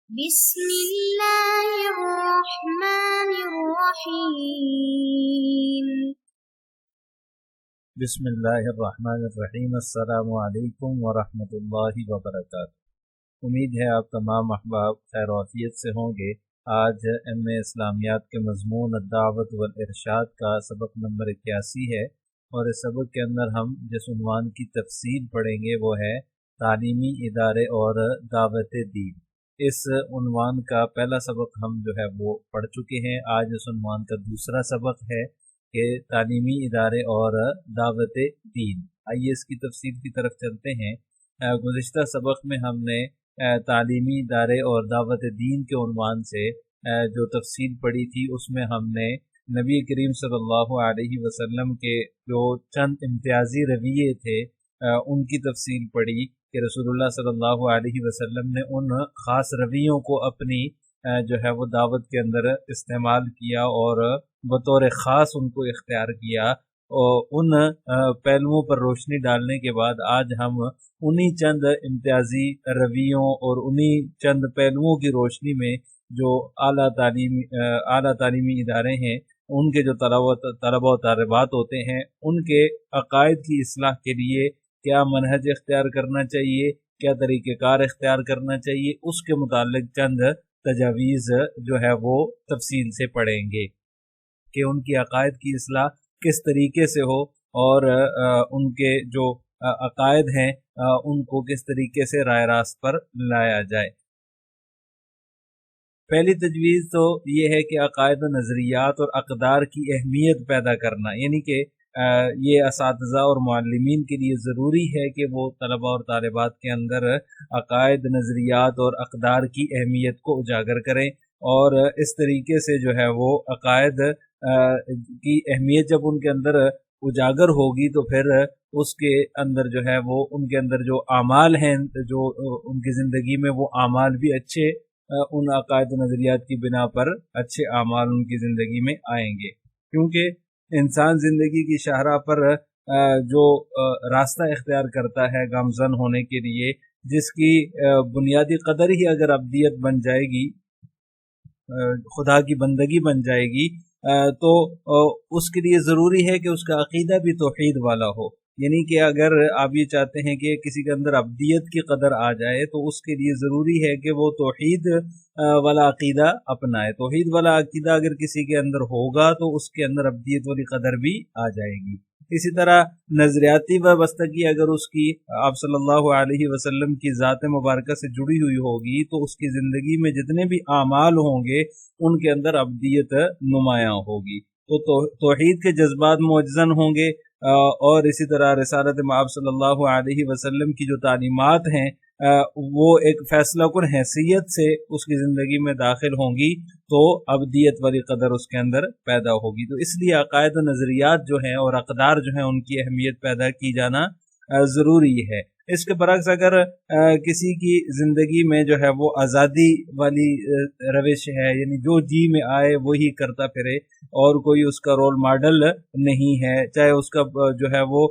بسم اللہ الرحمن الرحیم۔ بسم اللہ الرحمن الرحیم۔ السلام علیکم ورحمۃ اللہ وبرکاتہ۔ امید ہے آپ تمام احباب خیر و عافیت سے ہوں گے۔ آج ایم اے اسلامیات کے مضمون الدعوت والارشاد کا سبق نمبر 81 ہے، اور اس سبق کے اندر ہم جس عنوان کی تفصیل پڑھیں گے وہ ہے تعلیمی ادارے اور دعوت دین۔ اس عنوان کا پہلا سبق ہم جو ہے وہ پڑھ چکے ہیں۔ آج اس عنوان کا دوسرا سبق ہے کہ تعلیمی ادارے اور دعوت دین۔ آئیے اس کی تفصیل کی طرف چلتے ہیں۔ گزشتہ سبق میں ہم نے تعلیمی ادارے اور دعوت دین کے عنوان سے جو تفصیل پڑھی تھی، اس میں ہم نے نبی کریم صلی اللہ علیہ وسلم کے جو چند امتیازی رویے تھے ان کی تفصیل پڑھی کہ رسول اللہ صلی اللہ علیہ وسلم نے ان خاص رویوں کو اپنی جو ہے وہ دعوت کے اندر استعمال کیا اور بطور خاص ان کو اختیار کیا، اور ان پہلوؤں پر روشنی ڈالنے کے بعد آج ہم انہی چند امتیازی رویوں اور انہی چند پہلوؤں کی روشنی میں جو اعلیٰ تعلیمی ادارے ہیں، ان کے جو طلبہ و طالبات ہوتے ہیں، ان کے عقائد کی اصلاح کے لیے کیا منہج اختیار کرنا چاہیے، کیا طریقہ کار اختیار کرنا چاہیے، اس کے متعلق چند تجاویز جو ہے وہ تفصیل سے پڑھیں گے کہ ان کی عقائد کی اصلاح کس طریقے سے ہو، اور ان کے جو عقائد ہیں ان کو کس طریقے سے راہ راست پر لایا جائے۔ پہلی تجویز تو یہ ہے کہ عقائد و نظریات اور اقدار کی اہمیت پیدا کرنا، یعنی کہ یہ اساتذہ اور معلمین کے لیے ضروری ہے کہ وہ طلبہ اور طالبات کے اندر عقائد، نظریات اور اقدار کی اہمیت کو اجاگر کریں، اور اس طریقے سے جو ہے وہ عقائد کی اہمیت جب ان کے اندر اجاگر ہوگی تو پھر اس کے اندر جو ہے وہ ان کے اندر جو اعمال ہیں، جو ان کی زندگی میں وہ اعمال بھی اچھے، ان عقائد و نظریات کی بنا پر اچھے اعمال ان کی زندگی میں آئیں گے، کیونکہ انسان زندگی کی شاہراہ پر جو راستہ اختیار کرتا ہے گامزن ہونے کے لیے، جس کی بنیادی قدر ہی اگر ابدیت بن جائے گی، خدا کی بندگی بن جائے گی، تو اس کے لیے ضروری ہے کہ اس کا عقیدہ بھی توحید والا ہو۔ یعنی کہ اگر آپ یہ چاہتے ہیں کہ کسی کے اندر ابدیت کی قدر آ جائے تو اس کے لیے ضروری ہے کہ وہ توحید والا عقیدہ اپنائے۔ توحید والا عقیدہ اگر کسی کے اندر ہوگا تو اس کے اندر ابدیت والی قدر بھی آ جائے گی۔ اسی طرح نظریاتی وابستگی اگر اس کی آپ صلی اللہ علیہ وسلم کی ذات مبارکہ سے جڑی ہوئی ہوگی تو اس کی زندگی میں جتنے بھی اعمال ہوں گے ان کے اندر ابدیت نمایاں ہوگی، تو توحید کے جذبات معجزن ہوں گے، اور اسی طرح رسالت مآب صلی اللہ علیہ وسلم کی جو تعلیمات ہیں وہ ایک فیصلہ کن حیثیت سے اس کی زندگی میں داخل ہوں گی، تو ابدیت والی قدر اس کے اندر پیدا ہوگی۔ تو اس لیے عقائد و نظریات جو ہیں اور اقدار جو ہیں ان کی اہمیت پیدا کی جانا ضروری ہے۔ اس کے برعکس اگر کسی کی زندگی میں جو ہے وہ آزادی والی روش ہے، یعنی جو جی میں آئے وہی کرتا پھرے اور کوئی اس کا رول ماڈل نہیں ہے، چاہے اس کا جو ہے وہ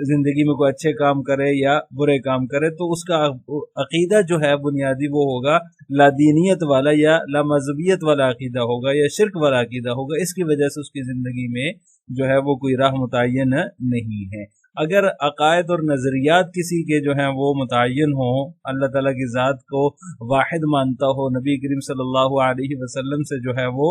زندگی میں کوئی اچھے کام کرے یا برے کام کرے، تو اس کا عقیدہ جو ہے بنیادی وہ ہوگا لا دینیت والا یا لا مذہبیت والا عقیدہ ہوگا یا شرک والا عقیدہ ہوگا۔ اس کی وجہ سے اس کی زندگی میں جو ہے وہ کوئی راہ متعین نہیں ہے۔ اگر عقائد اور نظریات کسی کے جو ہیں وہ متعین ہوں، اللہ تعالیٰ کی ذات کو واحد مانتا ہو، نبی کریم صلی اللہ علیہ وسلم سے جو ہے وہ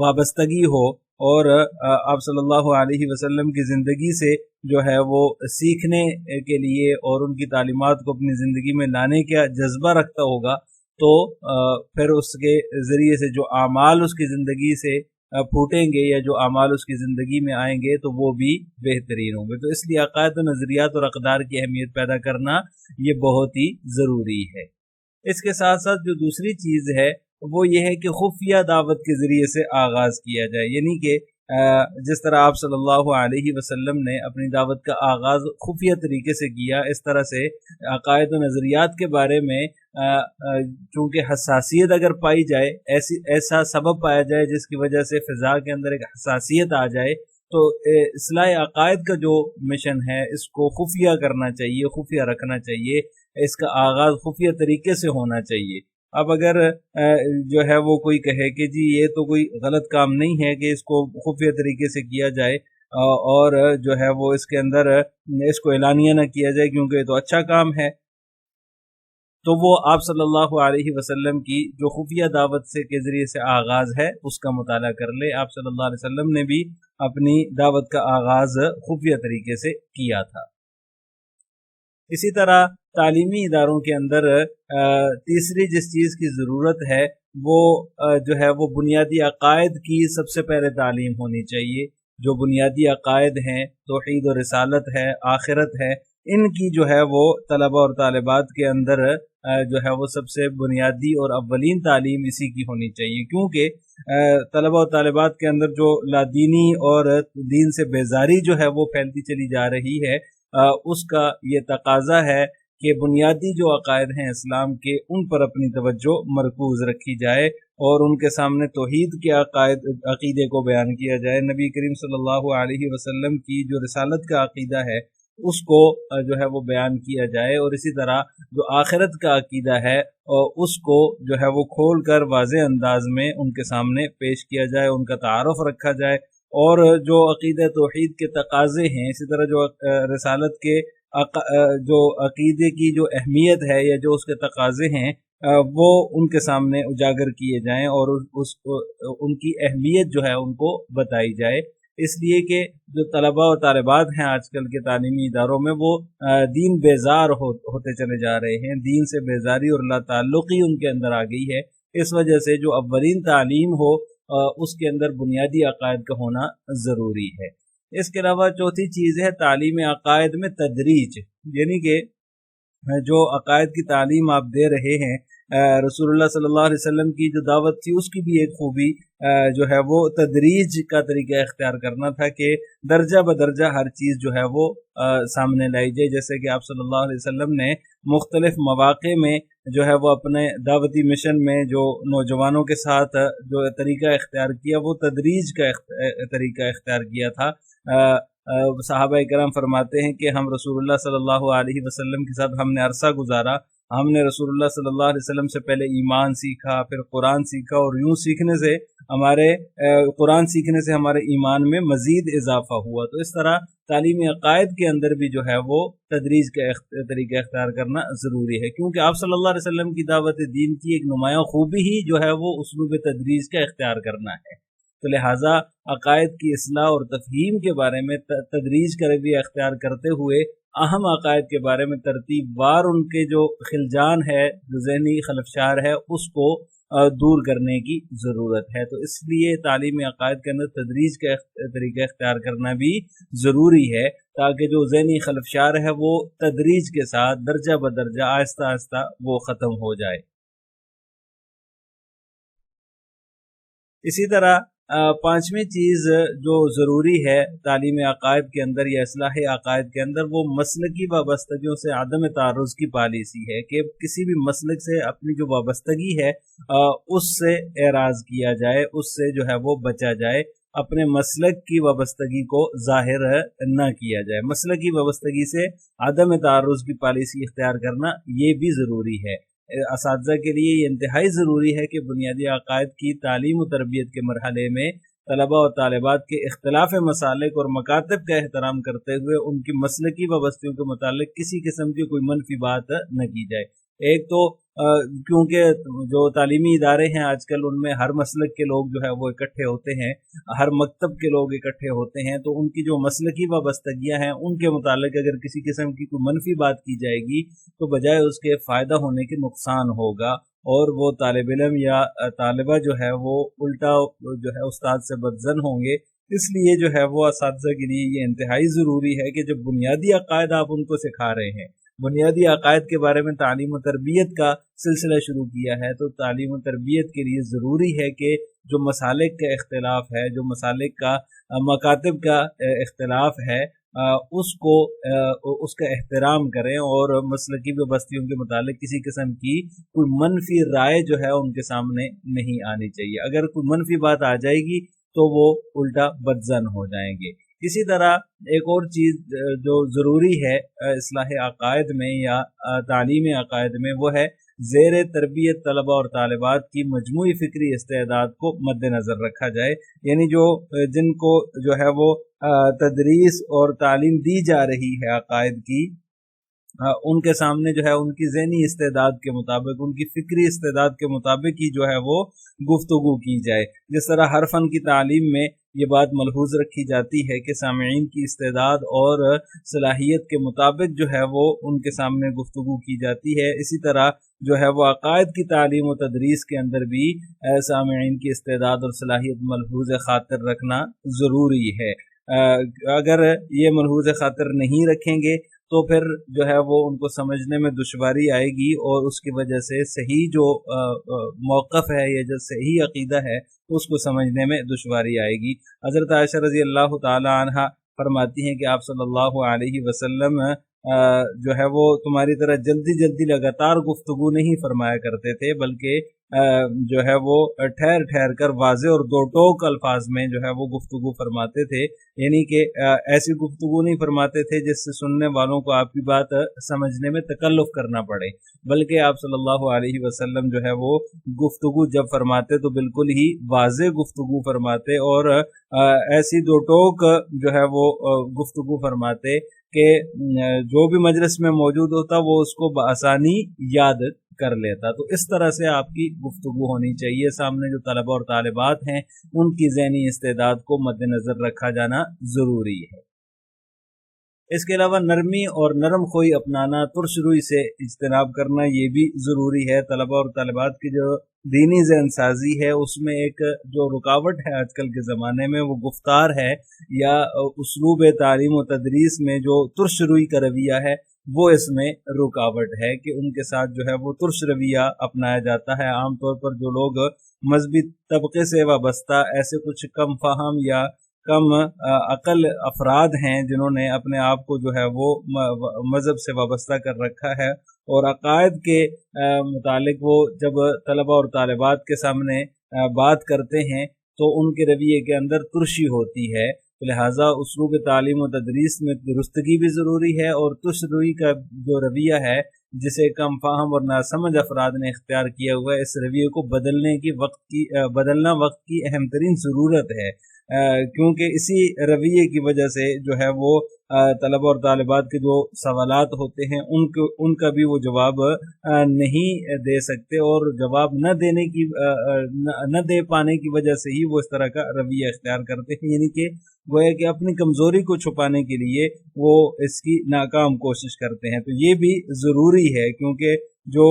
وابستگی ہو، اور آپ صلی اللہ علیہ وسلم کی زندگی سے جو ہے وہ سیکھنے کے لیے اور ان کی تعلیمات کو اپنی زندگی میں لانے کا جذبہ رکھتا ہوگا، تو پھر اس کے ذریعے سے جو اعمال اس کی زندگی سے پھوٹیں گے یا جو اعمال اس کی زندگی میں آئیں گے تو وہ بھی بہترین ہوں گے۔ تو اس لیے عقائد و نظریات اور اقدار کی اہمیت پیدا کرنا یہ بہت ہی ضروری ہے۔ اس کے ساتھ ساتھ جو دوسری چیز ہے وہ یہ ہے کہ خفیہ دعوت کے ذریعے سے آغاز کیا جائے، یعنی کہ جس طرح آپ صلی اللہ علیہ وسلم نے اپنی دعوت کا آغاز خفیہ طریقے سے کیا، اس طرح سے عقائد و نظریات کے بارے میں چونکہ حساسیت اگر پائی جائے، ایسا سبب پایا جائے جس کی وجہ سے فضا کے اندر ایک حساسیت آ جائے، تو اصلاح عقائد کا جو مشن ہے اس کو خفیہ کرنا چاہیے، خفیہ رکھنا چاہیے۔ اس کا آغاز خفیہ طریقے سے ہونا چاہیے۔ اب اگر جو ہے وہ کوئی کہے کہ جی یہ تو کوئی غلط کام نہیں ہے کہ اس کو خفیہ طریقے سے کیا جائے اور جو ہے وہ اس کے اندر اس کو اعلانیہ نہ کیا جائے کیونکہ یہ تو اچھا کام ہے، تو وہ آپ صلی اللہ علیہ وسلم کی جو خفیہ دعوت سے کے ذریعے سے آغاز ہے اس کا مطالعہ کر لے۔ آپ صلی اللہ علیہ وسلم نے بھی اپنی دعوت کا آغاز خفیہ طریقے سے کیا تھا۔ اسی طرح تعلیمی اداروں کے اندر تیسری جس چیز کی ضرورت ہے وہ جو ہے وہ بنیادی عقائد کی سب سے پہلے تعلیم ہونی چاہیے۔ جو بنیادی عقائد ہیں، توحید و رسالت ہے، آخرت ہے، ان کی جو ہے وہ طلبہ اور طالبات کے اندر جو ہے وہ سب سے بنیادی اور اولین تعلیم اسی کی ہونی چاہیے، کیونکہ طلبہ اور طالبات کے اندر جو لادینی اور دین سے بیزاری جو ہے وہ پھیلتی چلی جا رہی ہے، اس کا یہ تقاضا ہے کہ بنیادی جو عقائد ہیں اسلام کے ان پر اپنی توجہ مرکوز رکھی جائے اور ان کے سامنے توحید کے عقیدے کو بیان کیا جائے۔ نبی کریم صلی اللہ علیہ وسلم کی جو رسالت کا عقیدہ ہے اس کو جو ہے وہ بیان کیا جائے، اور اسی طرح جو آخرت کا عقیدہ ہے اس کو جو ہے وہ کھول کر واضح انداز میں ان کے سامنے پیش کیا جائے، ان کا تعارف رکھا جائے، اور جو عقیدہ توحید کے تقاضے ہیں، اسی طرح جو رسالت کے جو عقیدے کی جو اہمیت ہے یا جو اس کے تقاضے ہیں وہ ان کے سامنے اجاگر کیے جائیں اور ان کی اہمیت جو ہے ان کو بتائی جائے، اس لیے کہ جو طلباء اور طالبات ہیں آج کل کے تعلیمی اداروں میں وہ دین بیزار ہوتے چلے جا رہے ہیں، دین سے بیزاری اور لا تعلقی ان کے اندر آ گئی ہے۔ اس وجہ سے جو اولین تعلیم ہو اس کے اندر بنیادی عقائد کا ہونا ضروری ہے۔ اس کے علاوہ چوتھی چیز ہے تعلیم عقائد میں تدریج، یعنی کہ جو عقائد کی تعلیم آپ دے رہے ہیں، رسول اللہ صلی اللہ علیہ وسلم کی جو دعوت تھی اس کی بھی ایک خوبی جو ہے وہ تدریج کا طریقہ اختیار کرنا تھا کہ درجہ بدرجہ ہر چیز جو ہے وہ سامنے لائی جائے، جیسے کہ آپ صلی اللہ علیہ وسلم نے مختلف مواقع میں جو ہے وہ اپنے دعوتی مشن میں جو نوجوانوں کے ساتھ جو طریقہ اختیار کیا وہ تدریج کا طریقہ اختیار کیا تھا۔ صحابہ کرام فرماتے ہیں کہ ہم رسول اللہ صلی اللہ علیہ وسلم کے ساتھ ہم نے عرصہ گزارا، ہم نے رسول اللہ صلی اللہ علیہ وسلم سے پہلے ایمان سیکھا، پھر قرآن سیکھا، اور یوں سیکھنے سے قرآن سیکھنے سے ہمارے ایمان میں مزید اضافہ ہوا۔ تو اس طرح تعلیمی عقائد کے اندر بھی جو ہے وہ تدریج کا طریقہ اختیار کرنا ضروری ہے، کیونکہ آپ صلی اللہ علیہ وسلم کی دعوت دین کی ایک نمایاں خوبی ہی جو ہے وہ اسلوب تدریج کا اختیار کرنا ہے۔ تو لہٰذا عقائد کی اصلاح اور تفہیم کے بارے میں تدریج کا رویہ اختیار کرتے ہوئے اہم عقائد کے بارے میں ترتیب وار ان کے جو خلجان ہے، جو ذہنی خلفشار ہے، اس کو دور کرنے کی ضرورت ہے۔ تو اس لیے تعلیم عقائد کے اندر تدریج کا طریقہ اختیار کرنا بھی ضروری ہے تاکہ جو ذہنی خلفشار ہے وہ تدریج کے ساتھ درجہ بدرجہ آہستہ آہستہ وہ ختم ہو جائے۔ اسی طرح پانچویں چیز جو ضروری ہے تعلیم عقائد کے اندر یا اصلاح عقائد کے اندر وہ مسلکی وابستگیوں سے عدم تعرض کی پالیسی ہے کہ کسی بھی مسلک سے اپنی جو وابستگی ہے اس سے اعراض کیا جائے، اس سے جو ہے وہ بچا جائے، اپنے مسلک کی وابستگی کو ظاہر نہ کیا جائے۔ مسلکی وابستگی سے عدم تعرض کی پالیسی اختیار کرنا یہ بھی ضروری ہے۔ اساتذہ کے لیے یہ انتہائی ضروری ہے کہ بنیادی عقائد کی تعلیم و تربیت کے مرحلے میں طلباء اور طالبات کے اختلاف مسالک اور مکاتب کا احترام کرتے ہوئے ان کی مسلکی وابستگیوں کے متعلق کسی قسم کی کوئی منفی بات نہ کی جائے۔ ایک تو کیونکہ جو تعلیمی ادارے ہیں آج کل ان میں ہر مسلک کے لوگ جو ہے وہ اکٹھے ہوتے ہیں، ہر مکتب کے لوگ اکٹھے ہوتے ہیں، تو ان کی جو مسلکی وابستگیاں ہیں ان کے متعلق اگر کسی قسم کی کوئی منفی بات کی جائے گی تو بجائے اس کے فائدہ ہونے کے نقصان ہوگا، اور وہ طالب علم یا طالبہ جو ہے وہ الٹا جو ہے استاد سے بدظن ہوں گے۔ اس لیے جو ہے وہ اساتذہ کے لیے یہ انتہائی ضروری ہے کہ جب بنیادی عقائد آپ ان کو سکھا رہے ہیں، بنیادی عقائد کے بارے میں تعلیم و تربیت کا سلسلہ شروع کیا ہے، تو تعلیم و تربیت کے لیے ضروری ہے کہ جو مسالک کا اختلاف ہے، جو مسالک کا مکاتب کا اختلاف ہے، اس کا احترام کریں اور مسلکی وابستگیوں کے متعلق کسی قسم کی کوئی منفی رائے جو ہے ان کے سامنے نہیں آنی چاہیے۔ اگر کوئی منفی بات آ جائے گی تو وہ الٹا بدظن ہو جائیں گے۔ اسی طرح ایک اور چیز جو ضروری ہے اصلاح عقائد میں یا تعلیم عقائد میں، وہ ہے زیر تربیت طلبہ اور طالبات کی مجموعی فکری استعداد کو مد نظر رکھا جائے، یعنی جن کو جو ہے وہ تدریس اور تعلیم دی جا رہی ہے عقائد کی، ان کے سامنے جو ہے ان کی ذہنی استعداد کے مطابق، ان کی فکری استعداد کے مطابق ہی جو ہے وہ گفتگو کی جائے۔ جس طرح ہر فن کی تعلیم میں یہ بات ملحوظ رکھی جاتی ہے کہ سامعین کی استعداد اور صلاحیت کے مطابق جو ہے وہ ان کے سامنے گفتگو کی جاتی ہے، اسی طرح جو ہے وہ عقائد کی تعلیم و تدریس کے اندر بھی سامعین کی استعداد اور صلاحیت ملحوظ خاطر رکھنا ضروری ہے۔ اگر یہ ملحوظ خاطر نہیں رکھیں گے تو پھر جو ہے وہ ان کو سمجھنے میں دشواری آئے گی، اور اس کی وجہ سے صحیح جو موقف ہے یا جو صحیح عقیدہ ہے اس کو سمجھنے میں دشواری آئے گی۔ حضرت عائشہ رضی اللہ تعالی عنہ فرماتی ہیں کہ آپ صلی اللہ علیہ وسلم جو ہے وہ تمہاری طرح جلدی جلدی لگاتار گفتگو نہیں فرمایا کرتے تھے، بلکہ جو ہے وہ ٹھہر ٹھہر کر واضح اور دو ٹوک الفاظ میں جو ہے وہ گفتگو فرماتے تھے، یعنی کہ ایسی گفتگو نہیں فرماتے تھے جس سے سننے والوں کو آپ کی بات سمجھنے میں تکلف کرنا پڑے، بلکہ آپ صلی اللہ علیہ وسلم جو ہے وہ گفتگو جب فرماتے تو بالکل ہی واضح گفتگو فرماتے، اور ایسی دو ٹوک جو ہے وہ گفتگو فرماتے کہ جو بھی مجلس میں موجود ہوتا وہ اس کو بآسانی یاد کر لیتا۔ تو اس طرح سے آپ کی گفتگو ہونی چاہیے، سامنے جو طلبہ اور طالبات ہیں ان کی ذہنی استعداد کو مد نظر رکھا جانا ضروری ہے۔ اس کے علاوہ نرمی اور نرم خوئی اپنانا، ترش روی سے اجتناب کرنا یہ بھی ضروری ہے۔ طلبہ اور طالبات کی جو دینی ذہن سازی ہے اس میں ایک جو رکاوٹ ہے آج کل کے زمانے میں وہ گفتار ہے، یا اسلوب تعلیم و تدریس میں جو ترش روی کا رویہ ہے وہ اس میں رکاوٹ ہے کہ ان کے ساتھ جو ہے وہ ترش رویہ اپنایا جاتا ہے۔ عام طور پر جو لوگ مذہبی طبقے سے وابستہ ایسے کچھ کم فہم یا کم عقل افراد ہیں جنہوں نے اپنے آپ کو جو ہے وہ مذہب سے وابستہ کر رکھا ہے، اور عقائد کے متعلق وہ جب طلبہ اور طالبات کے سامنے بات کرتے ہیں تو ان کے رویے کے اندر ترشی ہوتی ہے، لہٰذا اسلوب تعلیم و تدریس میں درستگی بھی ضروری ہے، اور ترش روی کا جو رویہ ہے جسے کم فہم اور ناسمجھ افراد نے اختیار کیا ہوا ہے، اس رویے کو بدلنا وقت کی اہم ترین ضرورت ہے، کیونکہ اسی رویے کی وجہ سے جو ہے وہ طلبہ اور طالبات کے جو سوالات ہوتے ہیں ان کا بھی وہ جواب نہیں دے سکتے، اور جواب نہ دے پانے کی وجہ سے ہی وہ اس طرح کا رویہ اختیار کرتے ہیں، یعنی کہ گویا کہ اپنی کمزوری کو چھپانے کے لیے وہ اس کی ناکام کوشش کرتے ہیں۔ تو یہ بھی ضروری ہے کیونکہ جو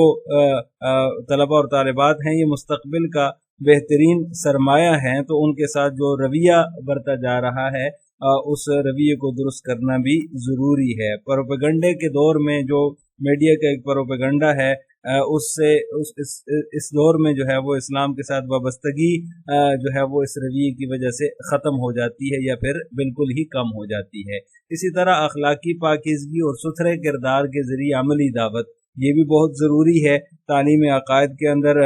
طلبہ اور طالبات ہیں یہ مستقبل کا بہترین سرمایہ ہیں، تو ان کے ساتھ جو رویہ برتا جا رہا ہے اس رویے کو درست کرنا بھی ضروری ہے۔ پروپیگنڈے کے دور میں جو میڈیا کا ایک پروپیگنڈا ہے اس دور میں جو ہے وہ اسلام کے ساتھ وابستگی جو ہے وہ اس رویے کی وجہ سے ختم ہو جاتی ہے یا پھر بالکل ہی کم ہو جاتی ہے۔ اسی طرح اخلاقی پاکیزگی اور ستھرے کردار کے ذریعے عملی دعوت یہ بھی بہت ضروری ہے تعلیم عقائد کے اندر،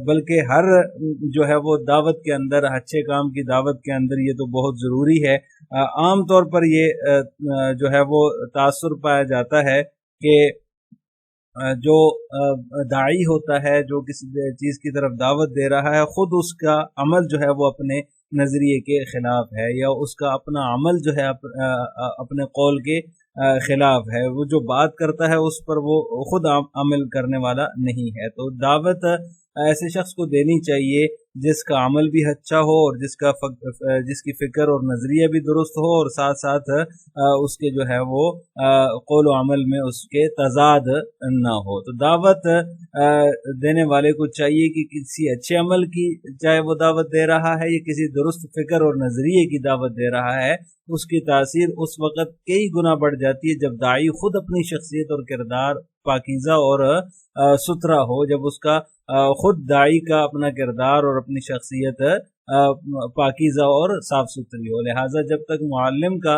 بلکہ ہر جو ہے وہ دعوت کے اندر، اچھے کام کی دعوت کے اندر یہ تو بہت ضروری ہے۔ عام طور پر یہ جو ہے وہ تاثر پایا جاتا ہے کہ جو داعی ہوتا ہے، جو کسی چیز کی طرف دعوت دے رہا ہے، خود اس کا عمل جو ہے وہ اپنے نظریے کے خلاف ہے، یا اس کا اپنا عمل جو ہے اپنے قول کے خلاف ہے، وہ جو بات کرتا ہے اس پر وہ خود عمل کرنے والا نہیں ہے۔ تو دعوت ایسے شخص کو دینی چاہیے جس کا عمل بھی اچھا ہو اور جس کی فکر اور نظریہ بھی درست ہو، اور ساتھ ساتھ اس کے جو ہے وہ قول و عمل میں اس کے تضاد نہ ہو۔ تو دعوت دینے والے کو چاہیے کہ کسی اچھے عمل کی چاہے وہ دعوت دے رہا ہے یا کسی درست فکر اور نظریے کی دعوت دے رہا ہے، اس کی تاثیر اس وقت کئی گنا بڑھ جاتی ہے جب داعی خود اپنی شخصیت اور کردار پاکیزہ اور ستھرا ہو، جب اس کا خود داعی کا اپنا کردار اور اپنی شخصیت پاکیزہ اور صاف ستھری ہو۔ لہٰذا جب تک معلم کا